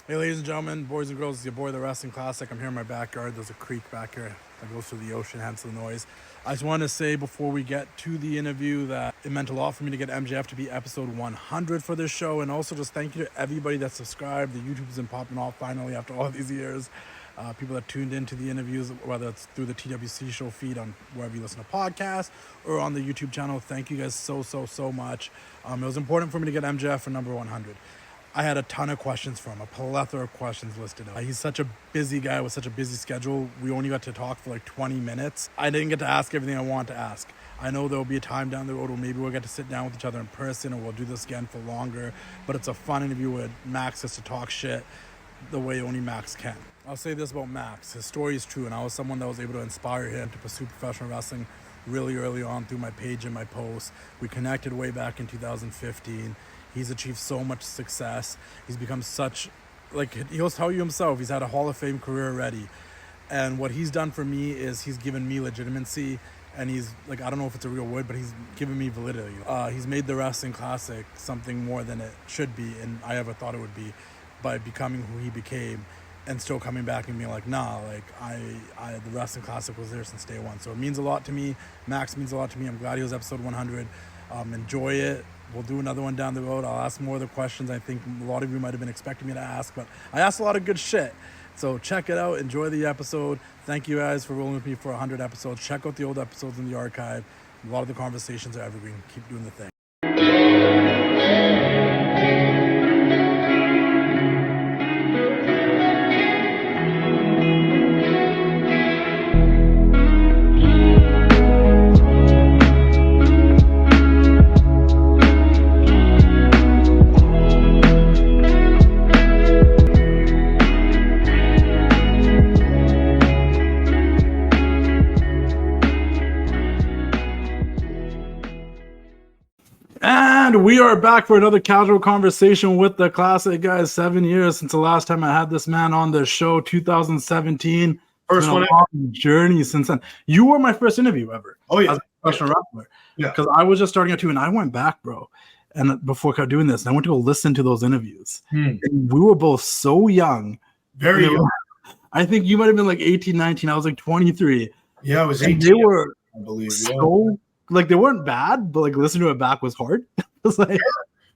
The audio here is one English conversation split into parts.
Hey, ladies and gentlemen, boys and girls, it's your boy, the Wrestling Classic. I'm here in my backyard. There's a creek back here that goes through the ocean, hence the noise. I just wanted to say before we get to the interview that it meant a lot for me to get MJF to be episode 100 for this show, and also just thank you to everybody that subscribed. The YouTube's been popping off finally after all these years. People that tuned into the interviews, whether it's through the TWC show feed on wherever you listen to podcasts or on the YouTube channel. Thank you guys so much. It was important for me to get MJF for number 100. I had a ton of questions for him, a plethora of questions listed out. He's such a busy guy with such a busy schedule. We only got to talk for like 20 minutes. I didn't get to ask everything I wanted to ask. I know there'll be a time down the road where maybe we'll get to sit down with each other in person or we'll do this again for longer. But it's a fun interview with Max has to talk shit the way only Max can. I'll say this about Max. His story is true, and I was someone that was able to inspire him to pursue professional wrestling really early on through my page and my posts. We connected way back in 2015. He's achieved so much success. He's become such, like, he'll tell you himself, he's had a Hall of Fame career already. And what he's done for me is he's given me legitimacy, and he's, like, I don't know if it's a real word, but he's given me validity. He's made the Wrestling Classic something more than it should be, and I ever thought it would be, by becoming who he became and still coming back and being like, nah, like, the Wrestling Classic was there since day one. So it means a lot to me. Max means a lot to me. I'm glad he was episode 100. Enjoy it. We'll do another one down the road. I'll ask more of the questions I think a lot of you might have been expecting me to ask, but I asked a lot of good shit. So check it out. Enjoy the episode. Thank you guys for rolling with me for 100 episodes. Check out the old episodes in the archive. A lot of the conversations are evergreen. Keep doing the thing. And we are back for another casual conversation with the Classic, guys. 7 years since the last time I had this man on the show, 2017. First one journey since then. You were my first interview ever. Oh, yeah. As a professional wrestler. Yeah. Because I was just starting out too, and I went back, bro. And before doing this, and I went to go listen to those interviews. And we were both so young. Very young. I think you might have been like 18, 19. I was like 23. Yeah, I was 18. And they were I believe. so... Like, they weren't bad, but like listening to it back was hard. It was like,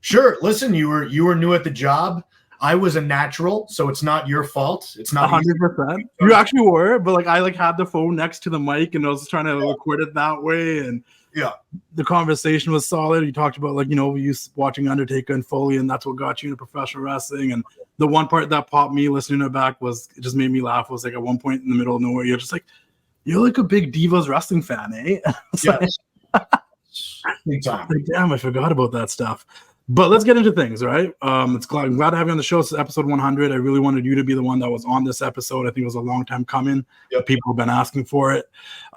sure. Listen, you were new at the job. I was a natural, so it's not your fault. It's not 100%. You actually were, but like I like had the phone next to the mic and I was trying to record it that way. And yeah, the conversation was solid. You talked about like, you watching Undertaker and Foley, and that's what got you into professional wrestling. And the one part that popped me listening to it back was it just made me laugh. It was like at one point in the middle of nowhere, you're just like, you're like a big Divas wrestling fan, eh? Big time. Like, damn, I forgot about that stuff. But let's get into things, right? I'm glad to have you on the show. It's episode 100. I really wanted you to be the one that was on this episode. I think it was a long time coming. Yep. People have been asking for it.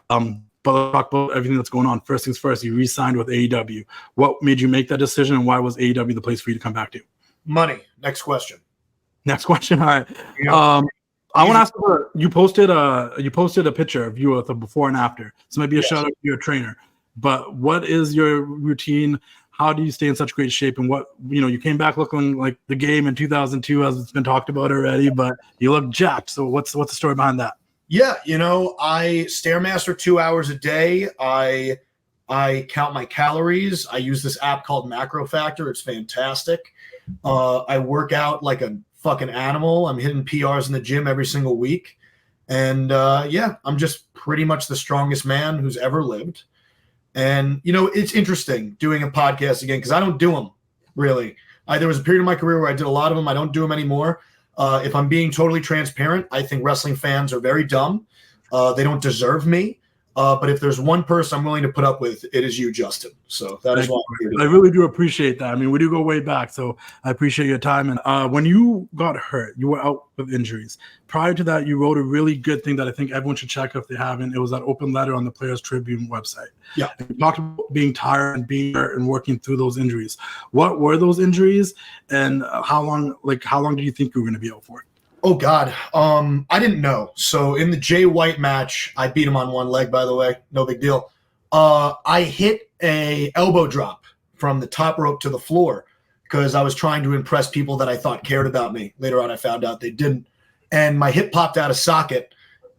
But let's talk about everything that's going on. First things first, you re-signed with AEW. What made you make that decision, and why was AEW the place for you to come back to? Money. Next question. Next question. All right. Yeah. I want to ask you posted a picture of you with a before and after. So maybe a shout out to your trainer. But what is your routine? How do you stay in such great shape? And what, you came back looking like the game in 2002, as it's been talked about already, but you look jacked. So what's the story behind that? Yeah, I Stairmaster 2 hours a day. I count my calories. I use this app called Macro Factor. It's fantastic. I work out like a fucking animal. I'm hitting PRs in the gym every single week. And I'm just pretty much the strongest man who's ever lived. And, it's interesting doing a podcast again because I don't do them, really. There was a period of my career where I did a lot of them. I don't do them anymore. If I'm being totally transparent, I think wrestling fans are very dumb. They don't deserve me. But if there's one person I'm willing to put up with, it is you, Justin. So that is why I'm here today. I really do appreciate that. I mean, we do go way back, so I appreciate your time. And when you got hurt, you were out with injuries. Prior to that, you wrote a really good thing that I think everyone should check if they haven't. It was that open letter on the Players Tribune website. Yeah. And you talked about being tired and being hurt and working through those injuries. What were those injuries, and how long do you think you were going to be out for? Oh, God. I didn't know. So in the Jay White match, I beat him on one leg, by the way. No big deal. I hit a elbow drop from the top rope to the floor. because I was trying to impress people that I thought cared about me. Later on, I found out they didn't. And my hip popped out of socket.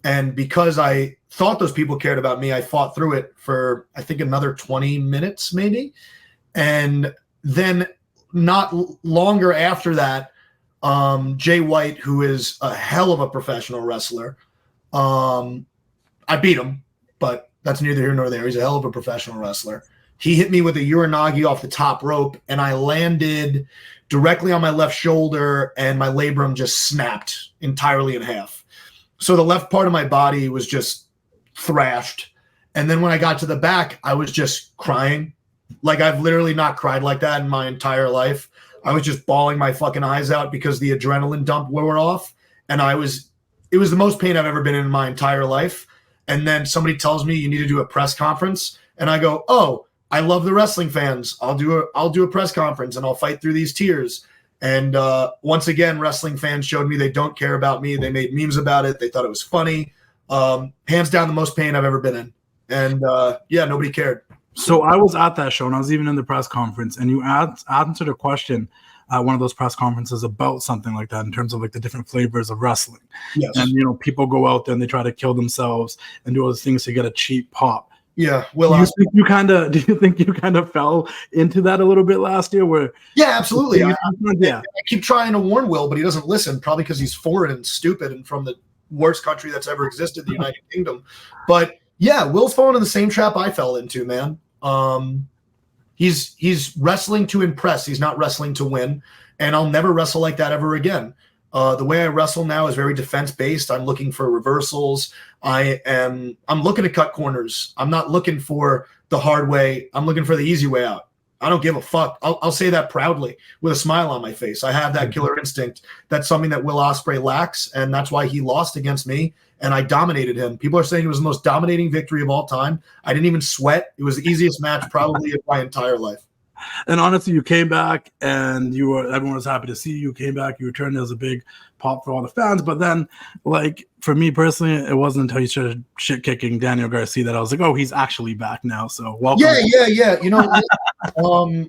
And because I thought those people cared about me, I fought through it for, I think, another 20 minutes maybe. And then not longer after that, Jay White, who is a hell of a professional wrestler, I beat him, but that's neither here nor there. He's a hell of a professional wrestler. He hit me with a Uranagi off the top rope, and I landed directly on my left shoulder, and my labrum just snapped entirely in half. So the left part of my body was just thrashed. And then when I got to the back, I was just crying. Like, I've literally not cried like that in my entire life. I was just bawling my fucking eyes out because the adrenaline dump wore off. And it was the most pain I've ever been in my entire life. And then somebody tells me you need to do a press conference. And I go, oh, I love the wrestling fans. I'll do a press conference and I'll fight through these tears. And once again, wrestling fans showed me they don't care about me. They made memes about it. They thought it was funny. Hands down, the most pain I've ever been in. And yeah, nobody cared. So I was at that show, and I was even in the press conference, and you answered a question at one of those press conferences about something like that in terms of like the different flavors of wrestling. Yes. And, you know, people go out there and they try to kill themselves and do all those things to get a cheap pop. Yeah. Do you think you kind of fell into that a little bit last year? Where yeah, absolutely. I I keep trying to warn Will, but he doesn't listen, probably because he's foreign and stupid and from the worst country that's ever existed, the United Kingdom. But yeah, Will's fallen in the same trap I fell into, man. He's wrestling to impress. He's not wrestling to win. And I'll never wrestle like that ever again. The way I wrestle now is very defense-based. I'm looking for reversals. I'm looking to cut corners. I'm not looking for the hard way. I'm looking for the easy way out. I don't give a fuck. I'll say that proudly with a smile on my face. I have that killer instinct. That's something that Will Ospreay lacks, and that's why he lost against me, and I dominated him. People are saying it was the most dominating victory of all time. I didn't even sweat. It was the easiest match probably of my entire life. And honestly, you came back, and everyone was happy to see you. You came back, you returned. There was a big pop for all the fans. But then, like, for me personally, it wasn't until you started shit kicking Daniel Garcia that I was like, oh, he's actually back now. So welcome. Yeah. You know,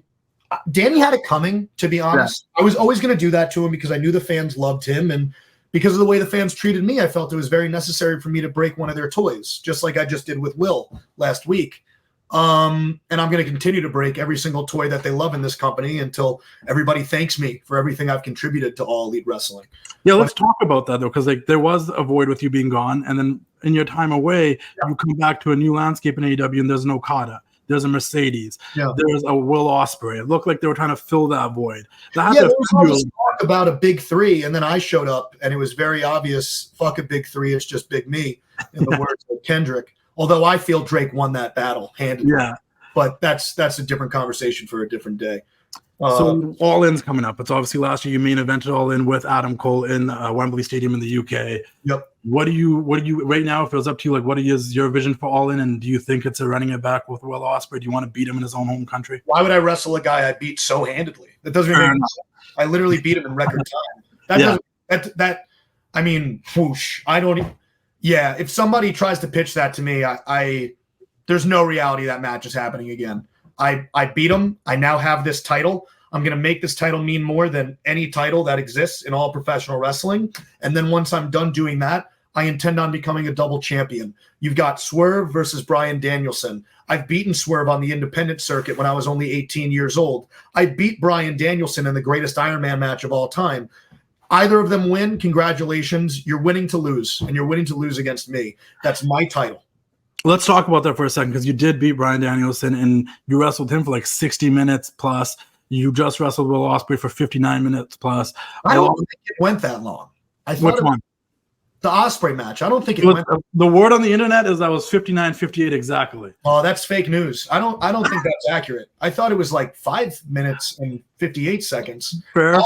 Danny had it coming, to be honest. Yeah. I was always going to do that to him because I knew the fans loved him. And because of the way the fans treated me, I felt it was very necessary for me to break one of their toys, just like I just did with Will last week. And I'm going to continue to break every single toy that they love in this company until everybody thanks me for everything I've contributed to All Elite Wrestling. Yeah, let's talk about that, though, because like there was a void with you being gone, and then in your time away, you come back to a new landscape in AEW, and there's an Okada, there's a Mercedes, there's a Will Ospreay. It looked like they were trying to fill that void. There was all this talk about a big three, and then I showed up, and it was very obvious, fuck a big three, it's just big me, in the words of Kendrick. Although I feel Drake won that battle handedly. Yeah. But that's a different conversation for a different day. So All In's coming up. It's obviously last year you main evented All In with Adam Cole in Wembley Stadium in the UK. Yep. What do you right now, if it was up to you, like what is your vision for All In, and do you think it's a running it back with Will Ospreay? Do you want to beat him in his own home country? Why would I wrestle a guy I beat so handedly? That doesn't even make sense. I literally beat him in record time. I mean, whoosh. I don't even. Yeah, if somebody tries to pitch that to me, there's no reality that match is happening again. I beat him. I now have this title. I'm going to make this title mean more than any title that exists in all professional wrestling. And then once I'm done doing that, I intend on becoming a double champion. You've got Swerve versus Bryan Danielson. I've beaten Swerve on the independent circuit when I was only 18 years old. I beat Bryan Danielson in the greatest Iron Man match of all time. Either of them win, congratulations. You're winning to lose, and you're winning to lose against me. That's my title. Let's talk about that for a second, because you did beat Bryan Danielson, and you wrestled him for like 60 minutes plus. You just wrestled Will Ospreay for 59 minutes plus. I don't think it went that long. Which one? The Ospreay match. I don't think it went. The word on the internet is that was 59-58 exactly. Oh, that's fake news. I don't think that's accurate. I thought it was like 5 minutes and 58 seconds. Fair.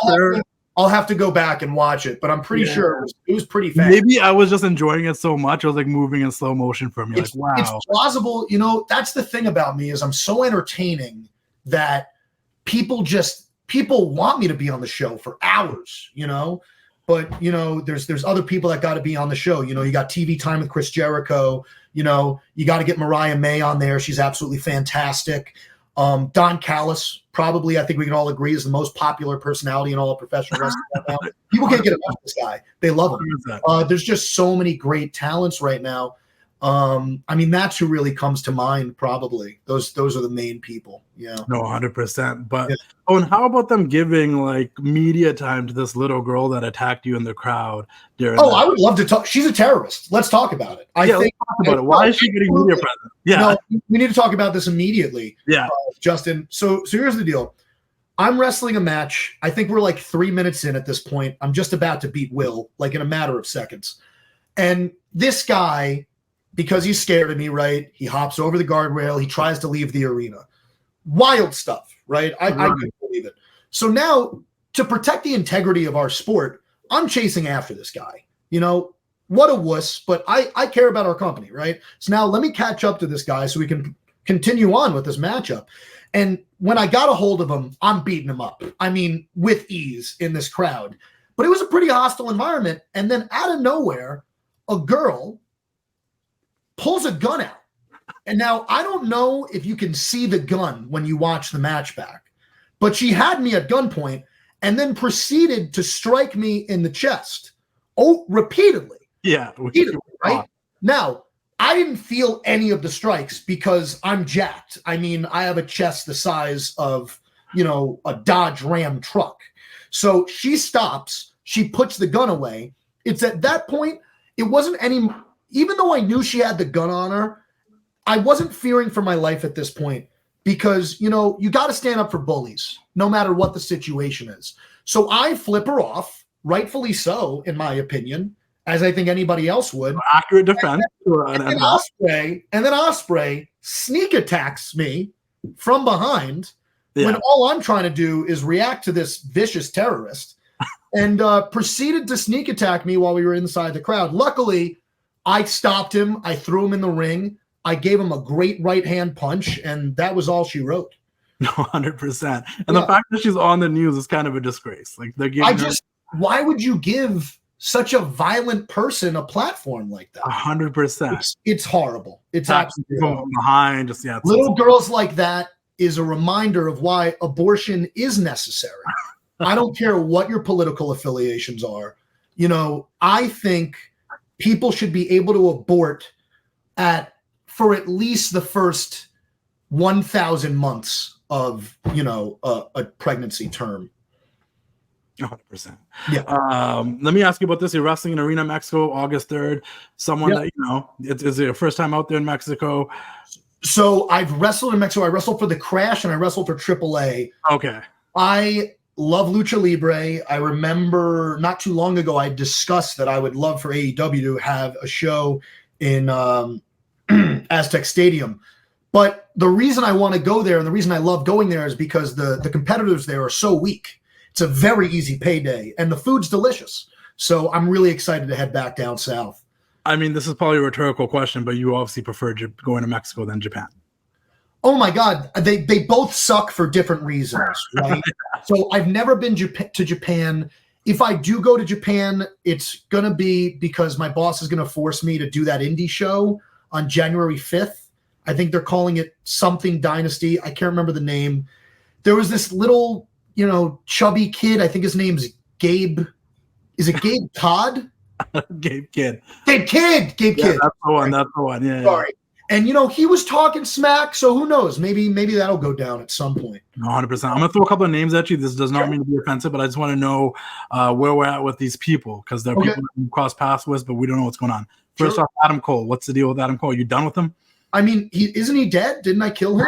I'll have to go back and watch it, but I'm pretty sure it was pretty fast. Maybe I was just enjoying it so much. I was like moving in slow motion for me. Like, wow. It's plausible. You know, that's the thing about me is I'm so entertaining that people want me to be on the show for hours, you know? But, you know, there's other people that got to be on the show. You know, you got TV time with Chris Jericho. You know, you got to get Mariah May on there. She's absolutely fantastic. Don Callis, probably, I think we can all agree, is the most popular personality in all of professional wrestling right now. People can't get enough of this guy. They love him. There's just so many great talents right now. I mean, that's who really comes to mind, probably. Those are the main people. Yeah. No, 100%. But and how about them giving like media time to this little girl that attacked you in the crowd during I would love to talk. She's a terrorist. Let's talk about it. Let's talk about it. Why is she getting media present? Yeah. No, we need to talk about this immediately. Yeah. Justin. So here's the deal. I'm wrestling a match. I think we're like 3 minutes in at this point. I'm just about to beat Will, like in a matter of seconds. And this guy, because he's scared of me, right? He hops over the guardrail. He tries to leave the arena. Wild stuff, right? I couldn't believe it. So now, to protect the integrity of our sport, I'm chasing after this guy. You know, what a wuss, but I care about our company, right? So now let me catch up to this guy so we can continue on with this matchup. And when I got a hold of him, I'm beating him up. I mean, with ease in this crowd. But it was a pretty hostile environment. And then out of nowhere, a girl pulls a gun out. And now I don't know if you can see the gun when you watch the match back, but she had me at gunpoint and then proceeded to strike me in the chest. Repeatedly. Yeah. Repeatedly, right? Now, I didn't feel any of the strikes because I'm jacked. I mean, I have a chest the size of, a Dodge Ram truck. So she stops, she puts the gun away. It's at that point, it wasn't any, even though I knew she had the gun on her, I wasn't fearing for my life at this point because, you got to stand up for bullies no matter what the situation is. So I flip her off, rightfully so, in my opinion, as I think anybody else would. Accurate defense. And then Ospreay sneak attacks me from behind when all I'm trying to do is react to this vicious terrorist and proceeded to sneak attack me while we were inside the crowd. Luckily, I stopped him. I threw him in the ring. I gave him a great right hand punch, and that was all she wrote. No, 100%. And the fact that she's on the news is kind of a disgrace. Like they're giving why would you give such a violent person a platform like that? 100%. It's horrible. It's absolutely horrible. Behind, little girls like that is a reminder of why abortion is necessary. I don't care what your political affiliations are. I think people should be able to abort for at least the first 1,000 months of, a pregnancy term. 100%. Yeah. Let me ask you about this. You're wrestling in Arena, Mexico, August 3rd. Someone that, is it your first time out there in Mexico? So I've wrestled in Mexico. I wrestled for the Crash and I wrestled for AAA. Okay. I love Lucha Libre. I remember not too long ago, I discussed that I would love for AEW to have a show in Aztec Stadium. But the reason I want to go there and the reason I love going there is because the competitors there are so weak. It's a very easy payday and the food's delicious. So I'm really excited to head back down south. I mean, this is probably a rhetorical question, but you obviously prefer going to Mexico than Japan. Oh my God. They both suck for different reasons, right? So I've never been to Japan. If I do go to Japan, it's going to be because my boss is going to force me to do that indie show on January 5th. I think they're calling it something Dynasty. I can't remember the name. There was this little, chubby kid. I think his name's Gabe. Is it Gabe Todd? Gabe Kidd. Gabe Kidd. That's the one. That's the one. Yeah. Sorry. And, he was talking smack, so who knows? Maybe that'll go down at some point. 100%. I'm going to throw a couple of names at you. This does not mean to be offensive, but I just want to know where we're at with these people because they're people that we cross paths with, but we don't know what's going on. First off, Adam Cole. What's the deal with Adam Cole? Are you done with him? I mean, isn't he dead? Didn't I kill him?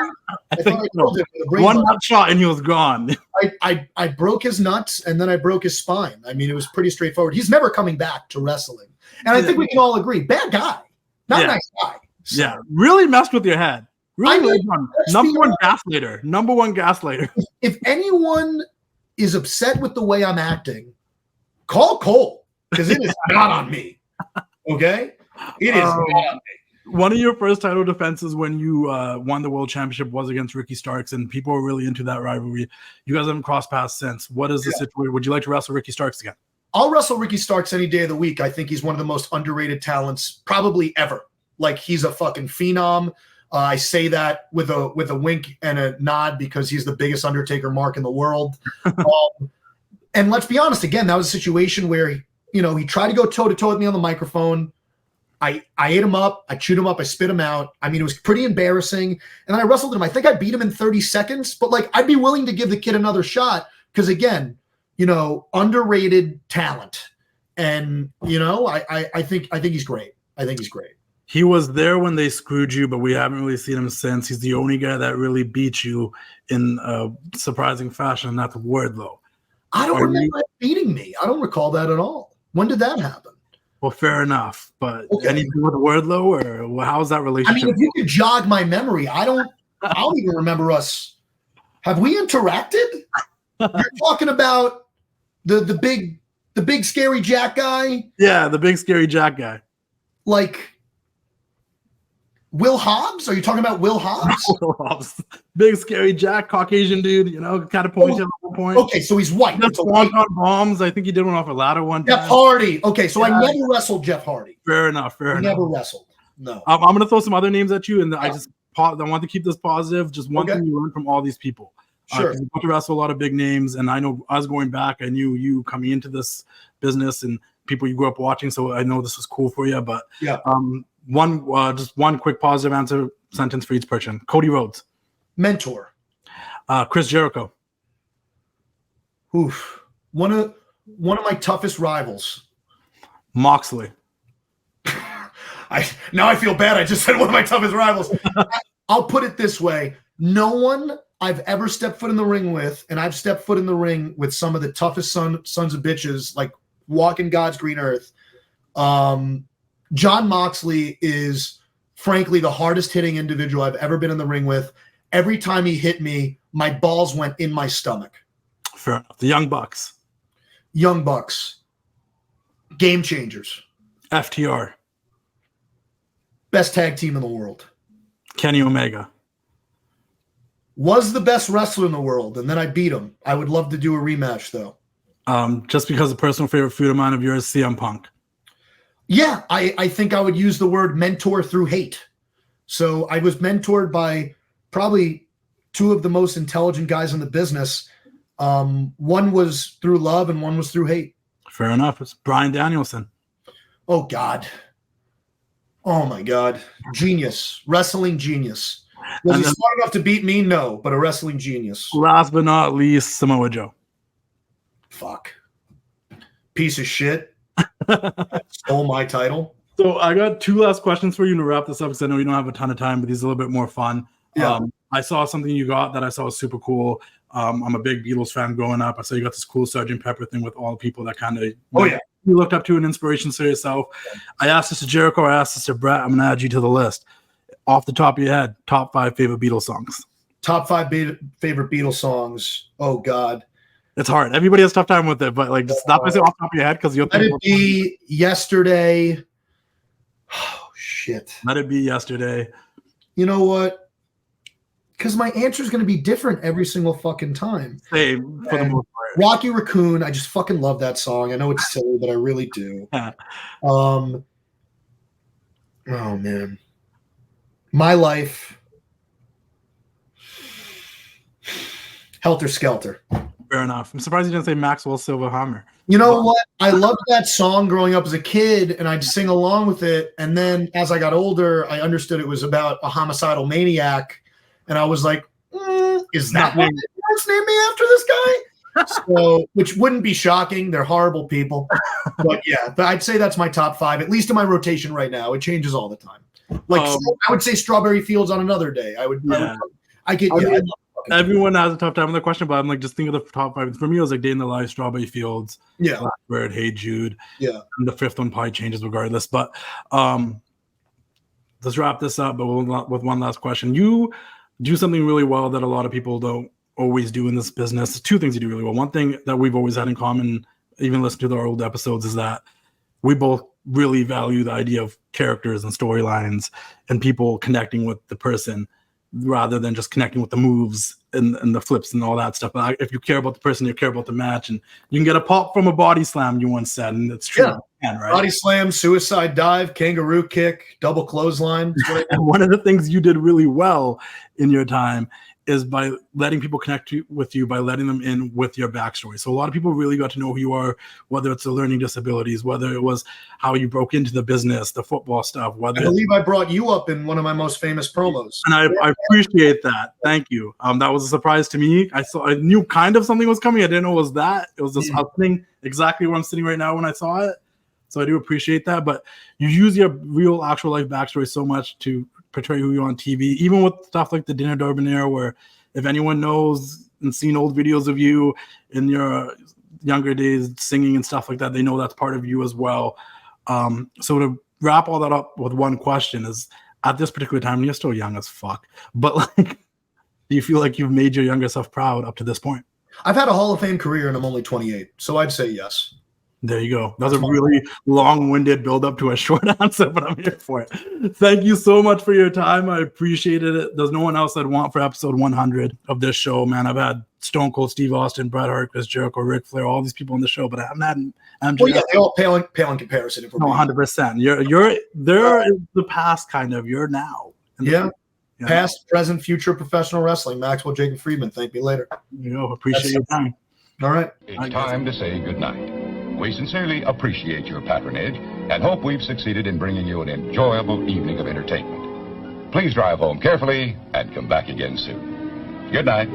I think so. One nut shot and he was gone. I broke his nuts and then I broke his spine. I mean, it was pretty straightforward. He's never coming back to wrestling. And I think we can all agree, bad guy. Not a nice guy. So. Yeah, really messed with your head. Really number one gaslighter. If anyone is upset with the way I'm acting, call Cole because it is not on me. Okay? It is not on me. One of your first title defenses when you won the World Championship was against Ricky Starks, and people were really into that rivalry. You guys haven't crossed paths since. What is the situation? Would you like to wrestle Ricky Starks again? I'll wrestle Ricky Starks any day of the week. I think he's one of the most underrated talents probably ever. Like, he's a fucking phenom. I say that with a wink and a nod because he's the biggest Undertaker mark in the world. And let's be honest, again, that was a situation where he tried to go toe-to-toe with me on the microphone. I ate him up, I chewed him up, I spit him out. I mean, it was pretty embarrassing. And then I wrestled him. I think I beat him in 30 seconds, but like I'd be willing to give the kid another shot because again, underrated talent. And I think he's great. I think he's great. He was there when they screwed you, but we haven't really seen him since. He's the only guy that really beat you in a surprising fashion, and that's Wardlow. I don't remember him beating me. I don't recall that at all. When did that happen? Well, fair enough. But anything with Wardlow, or how's that relationship? I mean, if you could jog my memory, I don't even remember us. Have we interacted? You're talking about the big scary Jack guy? Yeah, the big scary Jack guy. Like Will Hobbs? Are you talking about Will Hobbs? Will Hobbs. Big scary Jack, Caucasian dude, kind of ponytail at one point. Okay, so he's white. That's on bombs. I think he did one off a ladder one time. Jeff Hardy. Okay, so I never wrestled Jeff Hardy. Fair enough. Never wrestled. No. I'm going to throw some other names at you, and I want to keep this positive. Just one thing you learn from all these people. Sure. You got to wrestle a lot of big names, and I know I was going back. I knew you coming into this business and people you grew up watching, so I know this was cool for you. But just one quick positive answer sentence for each person. Cody Rhodes. Mentor. Chris Jericho. Oof. One of my toughest rivals. Moxley. Now I feel bad. I just said one of my toughest rivals. I'll put it this way. No one I've ever stepped foot in the ring with, and I've stepped foot in the ring with some of the toughest sons of bitches, like walking God's green earth. John Moxley is, frankly, the hardest hitting individual I've ever been in the ring with. Every time he hit me, my balls went in my stomach. Fair enough. The Young Bucks. Young Bucks. Game changers. FTR. Best tag team in the world. Kenny Omega. Was the best wrestler in the world, and then I beat him. I would love to do a rematch, though. Just because a personal favorite food of mine of yours, CM Punk. Yeah, I think I would use the word mentor through hate. So I was mentored by probably two of the most intelligent guys in the business. One was through love and one was through hate. Fair enough. It's Bryan Danielson. Oh, God. Oh, my God. Genius. Wrestling genius. Was he smart enough to beat me? No, but a wrestling genius. Last but not least, Samoa Joe. Fuck. Piece of shit. Stole my title. So I got two last questions for you to wrap this up because I know you don't have a ton of time, but these are a little bit more fun. Yeah. I saw something you got that I saw was super cool. I'm a big Beatles fan growing up. I saw you got this cool Sgt. Pepper thing with all the people that kind of you looked up to an inspiration to yourself. I asked this to Jericho. I asked this to Brett. I'm going to add you to the list. Off the top of your head, top 5 favorite Beatles songs. Top 5 favorite Beatles songs. Oh, God. It's hard. Everybody has a tough time with it, but like just not off the top of your head because you'll let it be Yesterday. Oh, shit. Let it be Yesterday. You know what? Because my answer is going to be different every single fucking time. Same for the most part. Rocky Raccoon. I just fucking love that song. I know it's silly, but I really do. Oh, man. My Life. Helter Skelter. Fair enough. I'm surprised you didn't say Maxwell Silver Hammer. You know what? I loved that song growing up as a kid, and I'd sing along with it. And then as I got older, I understood it was about a homicidal maniac. And I was like, is that what the parents named me after this guy? So, which wouldn't be shocking. They're horrible people. But yeah, I'd say that's my top 5, at least in my rotation right now. It changes all the time. Like I would say Strawberry Fields on another day. Everyone has a tough time with the question, but I'm like, just think of the top 5. For me, it was like Day in the Life, Strawberry Fields, Blackbird, Hey Jude. Yeah. And the 5th one probably changes regardless. But let's wrap this up, but with one last question. You do something really well that a lot of people don't always do in this business. 2 things you do really well. One thing that we've always had in common, even listening to our old episodes, is that we both really value the idea of characters and storylines and people connecting with the person rather than just connecting with the moves and the flips and all that stuff. But if you care about the person, you care about the match, and you can get a pop from a body slam, you once said, and it's true. right? Body slam, suicide dive, kangaroo kick, double clothesline. And one of the things you did really well in your time is by letting people connect with you, by letting them in with your backstory. So a lot of people really got to know who you are, whether it's the learning disabilities, whether it was how you broke into the business, the football stuff. I believe I brought you up in one of my most famous promos. And I appreciate that. Thank you. That was a surprise to me. I knew kind of something was coming. I didn't know it was that. It was just happening exactly where I'm sitting right now when I saw it. So I do appreciate that. But you use your real actual life backstory so much to portray who you are on TV, even with stuff like the Dinner Debonair, where if anyone knows and seen old videos of you in your younger days singing and stuff like that, they know that's part of you as well. So to wrap all that up with one question is, at this particular time, you're still young as fuck, but like, do you feel like you've made your younger self proud up to this point? I've had a Hall of Fame career and I'm only 28, so I'd say yes. There you go. That was a really long-winded build-up to a short answer, but I'm here for it. Thank you so much for your time. I appreciated it. There's no one else I'd want for episode 100 of this show, man. I've had Stone Cold Steve Austin, Bret Hart, Chris Jericho, Ric Flair, all these people on the show, but I haven't had MJF. Well, yeah, they all pale in comparison. If we're 100%. There is the past, kind of. You're now. Yeah. Past, present, future professional wrestling. Maxwell Jacob Friedman. Thank me later. You know, appreciate your time. All right. It's time to say goodnight. We sincerely appreciate your patronage and hope we've succeeded in bringing you an enjoyable evening of entertainment. Please drive home carefully and come back again soon. Good night.